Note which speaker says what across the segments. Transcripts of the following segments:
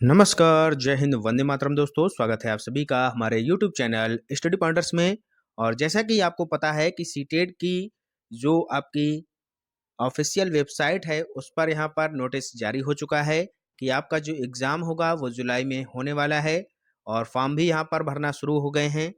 Speaker 1: नमस्कार, जय हिंद, वंदे मातरम दोस्तों। स्वागत है आप सभी का हमारे यूट्यूब चैनल स्टडी पॉइंटर्स में। और जैसा कि आपको पता है कि सीटेट की जो आपकी ऑफिशियल वेबसाइट है उस पर यहाँ पर नोटिस जारी हो चुका है कि आपका जो एग्ज़ाम होगा वो जुलाई में होने वाला है और फॉर्म भी यहाँ पर भरना शुरू हो गए हैं।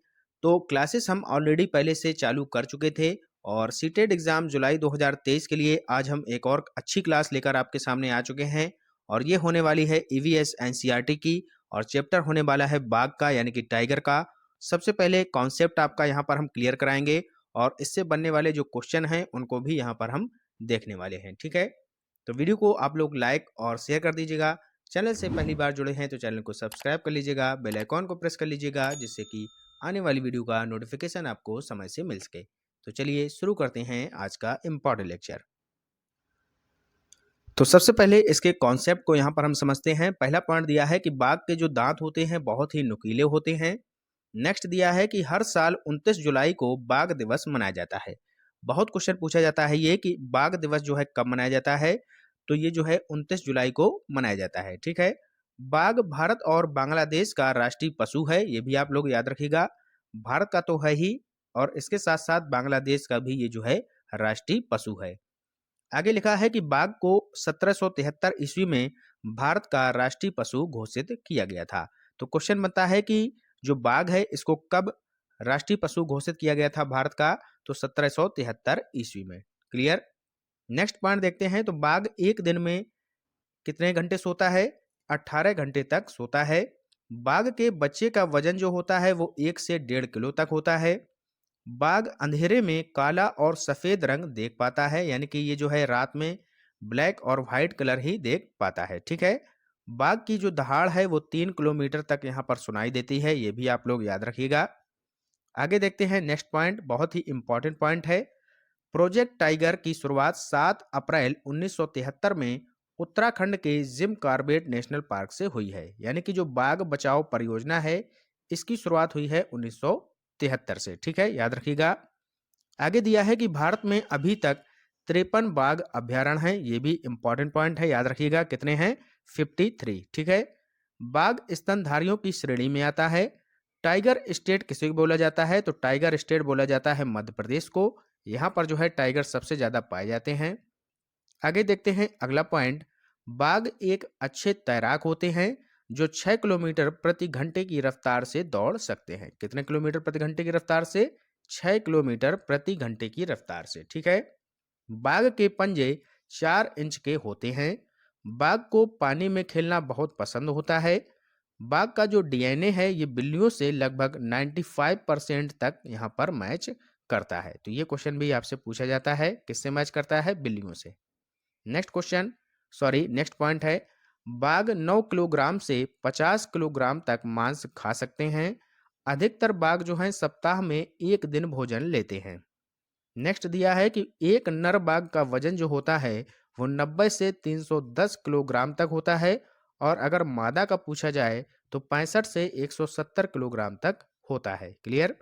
Speaker 1: तो क्लासेस हम ऑलरेडी पहले से चालू कर चुके थे और सीटेट एग्ज़ाम जुलाई 2023 के लिए आज हम एक और अच्छी क्लास लेकर आपके सामने आ चुके हैं। और ये होने वाली है ईवीएस एनसीईआरटी की और चैप्टर होने वाला है बाघ का यानी कि टाइगर का। सबसे पहले कॉन्सेप्ट आपका यहाँ पर हम क्लियर कराएंगे और इससे बनने वाले जो क्वेश्चन हैं उनको भी यहाँ पर हम देखने वाले हैं। ठीक है, तो वीडियो को आप लोग लाइक और शेयर कर दीजिएगा। चैनल से पहली बार जुड़े हैं तो चैनल को सब्सक्राइब कर लीजिएगा, बेल आइकॉन को प्रेस कर लीजिएगा जिससे कि आने वाली वीडियो का नोटिफिकेशन आपको समय से मिल सके। तो चलिए शुरू करते हैं आज का इम्पॉर्टेंट लेक्चर। तो सबसे पहले इसके कॉन्सेप्ट को यहाँ पर हम समझते हैं। पहला पॉइंट दिया है कि बाघ के जो दांत होते हैं बहुत ही नुकीले होते हैं। नेक्स्ट दिया है कि हर साल 29 जुलाई को बाघ दिवस मनाया जाता है। बहुत क्वेश्चन पूछा जाता है ये कि बाघ दिवस जो है कब मनाया जाता है, तो ये जो है 29 जुलाई को मनाया जाता है। ठीक है, बाघ भारत और बांग्लादेश का राष्ट्रीय पशु है, ये भी आप लोग याद रखिएगा। भारत का तो है ही और इसके साथ साथ बांग्लादेश का भी ये जो है राष्ट्रीय पशु है। आगे लिखा है कि बाघ को 1773 ईस्वी में भारत का राष्ट्रीय पशु घोषित किया गया था। तो क्वेश्चन बनता है कि जो बाघ है इसको कब राष्ट्रीय पशु घोषित किया गया था भारत का, तो 1773 ईस्वी में। क्लियर। नेक्स्ट पॉइंट देखते हैं। तो बाघ एक दिन में कितने घंटे सोता है? 18 घंटे तक सोता है। बाघ के बच्चे का वजन जो होता है वो 1 से 1.5 किलो तक होता है। बाघ अंधेरे में काला और सफेद रंग देख पाता है, यानी कि ये जो है रात में ब्लैक और व्हाइट कलर ही देख पाता है। ठीक है, बाघ की जो दहाड़ है वो 3 किलोमीटर तक यहाँ पर सुनाई देती है, ये भी आप लोग याद रखिएगा। आगे देखते हैं नेक्स्ट पॉइंट, बहुत ही इंपॉर्टेंट पॉइंट है। प्रोजेक्ट टाइगर की शुरुआत 7 अप्रैल 1973 में उत्तराखंड के जिम कॉर्बेट नेशनल पार्क से हुई है, यानी कि जो बाघ बचाओ परियोजना है इसकी शुरुआत हुई है 1973 से। ठीक है, याद रखिएगा। आगे दिया है कि भारत में अभी तक 53 बाघ अभ्यारण्य हैं, ये भी इंपॉर्टेंट पॉइंट है, याद रखिएगा। कितने हैं? 53। ठीक है, बाघ स्तनधारियों की श्रेणी में आता है। टाइगर स्टेट किसे बोला जाता है? तो टाइगर स्टेट बोला जाता है मध्य प्रदेश को। यहाँ पर जो है टाइगर सबसे ज्यादा पाए जाते हैं। आगे देखते हैं अगला पॉइंट। बाघ एक अच्छे तैराक होते हैं जो 6 किलोमीटर प्रति घंटे की रफ्तार से दौड़ सकते हैं। कितने किलोमीटर प्रति घंटे की रफ्तार से? 6 किलोमीटर प्रति घंटे की रफ्तार से। ठीक है, बाघ के पंजे 4 इंच के होते हैं। बाघ को पानी में खेलना बहुत पसंद होता है। बाघ का जो डीएनए है ये बिल्लियों से लगभग 95% तक यहाँ पर मैच करता है। तो ये क्वेश्चन भी आपसे पूछा जाता है, किससे मैच करता है? बिल्लियों से। नेक्स्ट पॉइंट है, बाघ 9 किलोग्राम से 50 किलोग्राम तक मांस खा सकते हैं। अधिकतर बाघ जो हैं सप्ताह में 1 दिन भोजन लेते हैं। नेक्स्ट दिया है कि एक नर बाघ का वजन जो होता है वो 90 से 310 किलोग्राम तक होता है और अगर मादा का पूछा जाए तो 65 से 170 किलोग्राम तक होता है। क्लियर।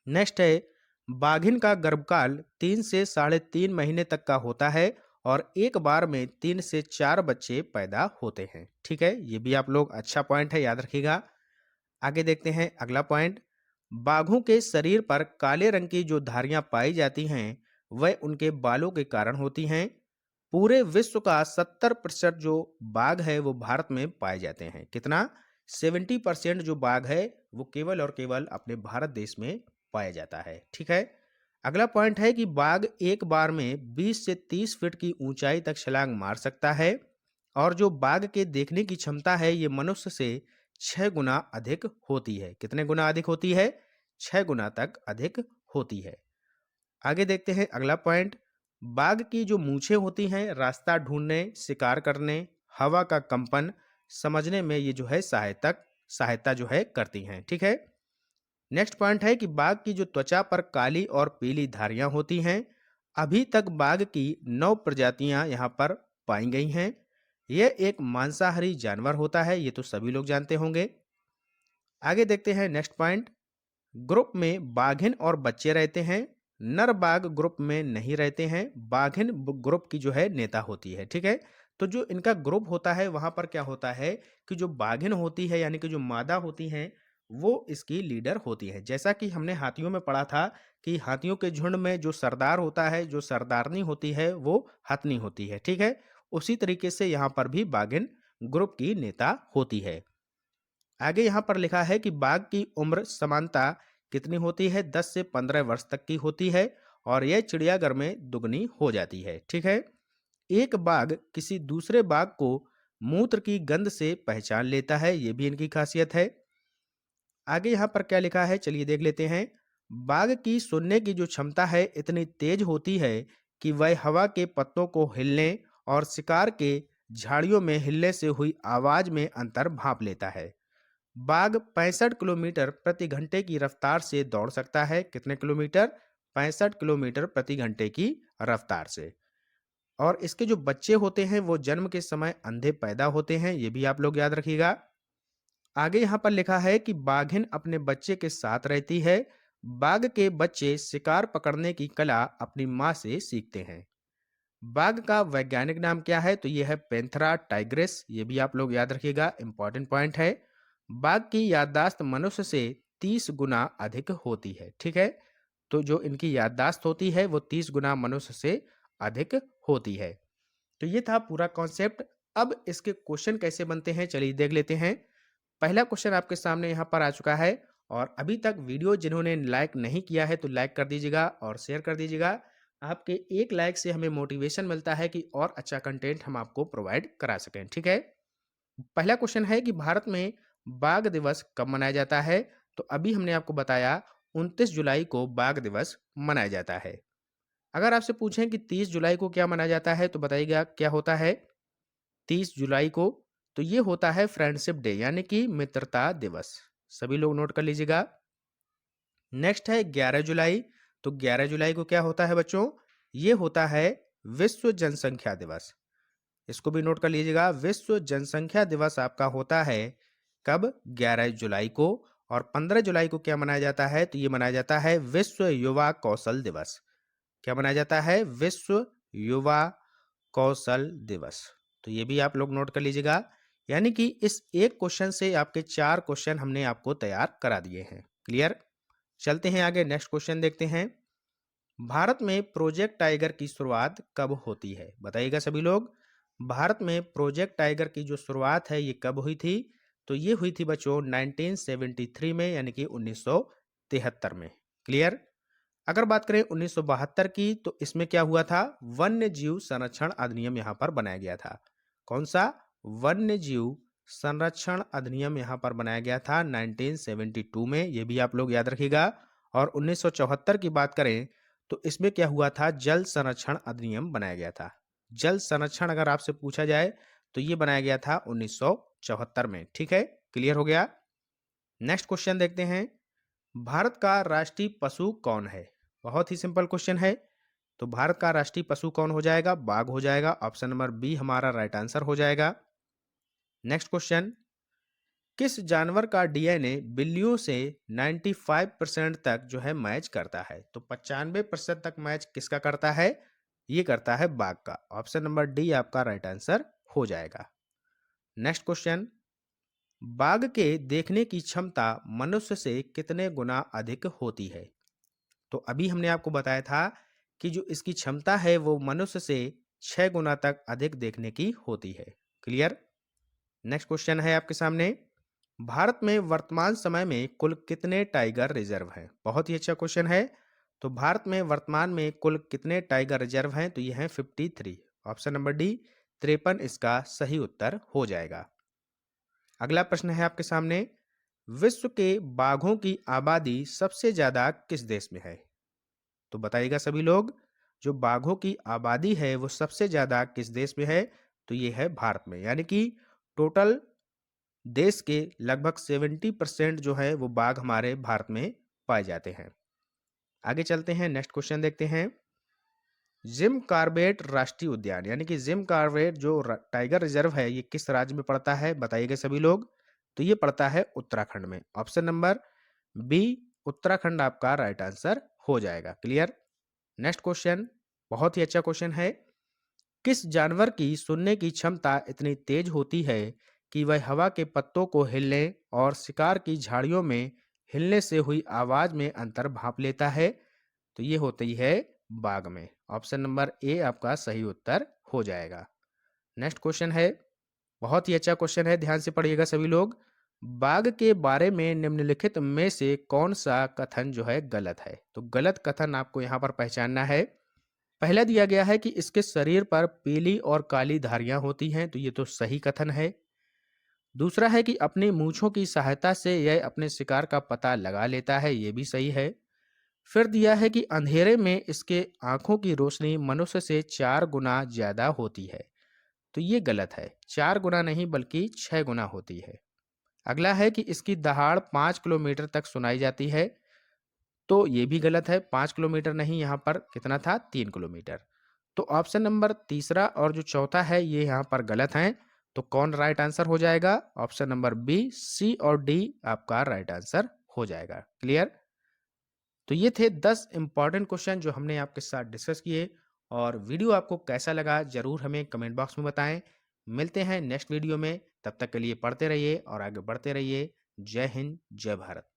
Speaker 1: नेक्स्ट है, बाघिन का गर्भकाल 3 से 3.5 महीने तक का होता है और एक बार में 3 से 4 बच्चे पैदा होते हैं। ठीक है, ये भी आप लोग अच्छा पॉइंट है, याद रखिएगा। आगे देखते हैं अगला पॉइंट। बाघों के शरीर पर काले रंग की जो धारियां पाई जाती हैं वह उनके बालों के कारण होती हैं। पूरे विश्व का 70% जो बाघ है वो भारत में पाए जाते हैं। कितना? 70% जो बाघ है वो केवल और केवल अपने भारत देश में पाया जाता है। ठीक है, अगला पॉइंट है कि बाघ एक बार में 20 से 30 फीट की ऊंचाई तक छलांग मार सकता है और जो बाघ के देखने की क्षमता है ये मनुष्य से 6 गुना अधिक होती है। कितने गुना अधिक होती है? 6 गुना तक अधिक होती है। आगे देखते हैं अगला पॉइंट। बाघ की जो मूछें होती हैं रास्ता ढूंढने, शिकार करने, हवा का कंपन समझने में ये जो है सहायता जो है करती हैं। ठीक है, नेक्स्ट पॉइंट है कि बाघ की जो त्वचा पर काली और पीली धारियां होती हैं। अभी तक बाघ की 9 प्रजातियां यहाँ पर पाई गई हैं। यह एक मांसाहारी जानवर होता है, ये तो सभी लोग जानते होंगे। आगे देखते हैं नेक्स्ट पॉइंट। ग्रुप में बाघिन और बच्चे रहते हैं। नर बाघ ग्रुप में नहीं रहते हैं। बाघिन ग्रुप की जो है नेता होती है। ठीक है, तो जो इनका ग्रुप होता है वहाँ पर क्या होता है कि जो बाघिन होती है यानी कि जो मादा होती हैं वो इसकी लीडर होती है। जैसा कि हमने हाथियों में पढ़ा था कि हाथियों के झुंड में जो सरदार होता है, जो सरदारनी होती है वो हथनी होती है, ठीक है? उसी तरीके से यहाँ पर भी बाघिन ग्रुप की नेता होती है। आगे यहाँ पर लिखा है कि बाघ की उम्र समानता कितनी होती है? 10 से 15 वर्ष तक की होती है और यह चिड़ियाघर में दुगनी हो जाती है, ठीक है? एक बाघ किसी दूसरे बाघ को मूत्र की गंध से पहचान लेता है, ये भी इनकी खासियत है। आगे यहाँ पर क्या लिखा है चलिए देख लेते हैं। बाघ की सुनने की जो क्षमता है इतनी तेज होती है कि वह हवा के पत्तों को हिलने और शिकार के झाड़ियों में हिलने से हुई आवाज में अंतर भांप लेता है। बाघ 65 किलोमीटर प्रति घंटे की रफ्तार से दौड़ सकता है। कितने किलोमीटर? 65 किलोमीटर प्रति घंटे की रफ्तार से। और इसके जो बच्चे होते हैं वो जन्म के समय अंधे पैदा होते हैं, ये भी आप लोग याद रखिएगा। आगे यहाँ पर लिखा है कि बाघिन अपने बच्चे के साथ रहती है। बाघ के बच्चे शिकार पकड़ने की कला अपनी माँ से सीखते हैं। बाघ का वैज्ञानिक नाम क्या है? तो यह है पैंथेरा टाइग्रिस, ये भी आप लोग याद रखिएगा, इंपॉर्टेंट पॉइंट है। बाघ की याददाश्त मनुष्य से 30 गुना अधिक होती है, ठीक है? तो जो इनकी याददाश्त होती है वो 30 गुना मनुष्य से अधिक होती है। तो ये था पूरा कॉन्सेप्ट। अब इसके क्वेश्चन कैसे बनते हैं चलिए देख लेते हैं। पहला क्वेश्चन आपके सामने यहाँ पर आ चुका है और अभी तक वीडियो जिन्होंने लाइक नहीं किया है तो लाइक कर दीजिएगा और शेयर कर दीजिएगा। आपके एक लाइक से हमें मोटिवेशन मिलता है कि और अच्छा कंटेंट हम आपको प्रोवाइड करा सकें, ठीक है? पहला क्वेश्चन है कि भारत में बाघ दिवस कब मनाया जाता है? तो अभी हमने आपको बताया 29 जुलाई को बाघ दिवस मनाया जाता है। अगर आपसे पूछें कि 30 जुलाई को क्या मनाया जाता है तो बताइएगा क्या होता है 30 जुलाई को? तो ये होता है फ्रेंडशिप डे यानी कि मित्रता दिवस। सभी लोग नोट कर लीजिएगा। नेक्स्ट है 11 जुलाई। तो 11 जुलाई को क्या होता है बच्चों? ये होता है विश्व जनसंख्या दिवस। इसको भी नोट कर लीजिएगा। विश्व जनसंख्या दिवस आपका होता है कब? 11 जुलाई को। और 15 जुलाई को क्या मनाया जाता है? तो ये मनाया जाता है विश्व युवा कौशल दिवस। क्या मनाया जाता है? विश्व युवा कौशल दिवस। तो ये भी आप लोग नोट कर लीजिएगा। यानी कि इस एक क्वेश्चन से आपके 4 क्वेश्चन हमने आपको तैयार करा दिए हैं। क्लियर? चलते हैं आगे, नेक्स्ट क्वेश्चन देखते हैं। भारत में प्रोजेक्ट टाइगर की शुरुआत कब होती है? बताइएगा सभी लोग। भारत में प्रोजेक्ट टाइगर की जो शुरुआत है ये कब हुई थी? तो ये हुई थी बच्चों 1973 में यानी कि 1973 में। क्लियर? अगर बात करें 1972 की तो इसमें क्या हुआ था? वन्य जीव संरक्षण अधिनियम यहाँ पर बनाया गया था। कौन सा? वन्य जीव संरक्षण अधिनियम यहाँ पर बनाया गया था 1972 में, ये भी आप लोग याद रखिएगा। और 1974 की बात करें तो इसमें क्या हुआ था? जल संरक्षण अधिनियम बनाया गया था। जल संरक्षण अगर आपसे पूछा जाए तो ये बनाया गया था 1974 में, ठीक है? क्लियर हो गया? नेक्स्ट क्वेश्चन देखते हैं। भारत का राष्ट्रीय पशु कौन है? बहुत ही सिंपल क्वेश्चन है। तो भारत का राष्ट्रीय पशु कौन हो जाएगा? बाघ हो जाएगा। ऑप्शन नंबर बी हमारा राइट आंसर हो जाएगा। Next question. किस जानवर का डीएनए बिल्लियों से 95% तक जो है मैच करता है? तो 95% तक मैच किसका करता है? ये करता है बाघ का। ऑप्शन नंबर डी आपका राइट आंसर हो जाएगा। Next question. बाघ के देखने की क्षमता मनुष्य से कितने गुना अधिक होती है? तो अभी हमने आपको बताया था कि जो इसकी क्षमता है वो मनुष्य से 6 गुना तक अधिक देखने की होती है। क्लियर? नेक्स्ट क्वेश्चन है आपके सामने। भारत में वर्तमान समय में कुल कितने टाइगर रिजर्व हैं? बहुत ही अच्छा क्वेश्चन है। तो भारत में वर्तमान में कुल कितने टाइगर रिजर्व हैं? तो ये हैं 53। ऑप्शन नंबर डी 53 इसका सही उत्तर हो जाएगा। अगला प्रश्न है आपके सामने। विश्व के बाघों की आबादी सबसे ज्यादा किस देश में है? तो बताइएगा सभी लोग। जो बाघों की आबादी है वो सबसे ज्यादा किस देश में है? तो ये है भारत में। यानी कि टोटल देश के लगभग 70% जो है वो बाघ हमारे भारत में पाए जाते हैं। आगे चलते हैं, नेक्स्ट क्वेश्चन देखते हैं। जिम कार्बेट राष्ट्रीय उद्यान यानी कि जिम कार्बेट जो टाइगर रिजर्व है ये किस राज्य में पड़ता है? बताइएगा सभी लोग। तो ये पड़ता है उत्तराखंड में। ऑप्शन नंबर बी उत्तराखंड आपका राइट आंसर हो जाएगा। क्लियर? नेक्स्ट क्वेश्चन बहुत ही अच्छा क्वेश्चन है। किस जानवर की सुनने की क्षमता इतनी तेज होती है कि वह हवा के पत्तों को हिलने और शिकार की झाड़ियों में हिलने से हुई आवाज में अंतर भांप लेता है? तो ये होती है बाघ में। ऑप्शन नंबर ए आपका सही उत्तर हो जाएगा। नेक्स्ट क्वेश्चन है, बहुत ही अच्छा क्वेश्चन है, ध्यान से पढ़िएगा सभी लोग। बाघ के बारे में निम्नलिखित में से कौन सा कथन जो है गलत है? तो गलत कथन आपको यहाँ पर पहचानना है। पहला दिया गया है कि इसके शरीर पर पीली और काली धारियां होती हैं, तो ये तो सही कथन है। दूसरा है कि अपनी मूंछों की सहायता से यह अपने शिकार का पता लगा लेता है, ये भी सही है। फिर दिया है कि अंधेरे में इसके आंखों की रोशनी मनुष्य से 4 गुना ज्यादा होती है, तो ये गलत है। 4 गुना नहीं बल्कि 6 गुना होती है। अगला है कि इसकी दहाड़ 5 किलोमीटर तक सुनाई जाती है, तो ये भी गलत है। 5 किलोमीटर नहीं, यहाँ पर कितना था, 3 किलोमीटर। तो ऑप्शन नंबर तीसरा और जो चौथा है ये यहाँ पर गलत हैं। तो कौन राइट आंसर हो जाएगा? ऑप्शन नंबर बी, सी और डी आपका राइट आंसर हो जाएगा। क्लियर? तो ये थे 10 इंपॉर्टेंट क्वेश्चन जो हमने आपके साथ डिस्कस किए। और वीडियो आपको कैसा लगा जरूर हमें कमेंट बॉक्स में बताएं। मिलते हैं नेक्स्ट वीडियो में, तब तक के लिए पढ़ते रहिए और आगे बढ़ते रहिए। जय हिंद, जय भारत।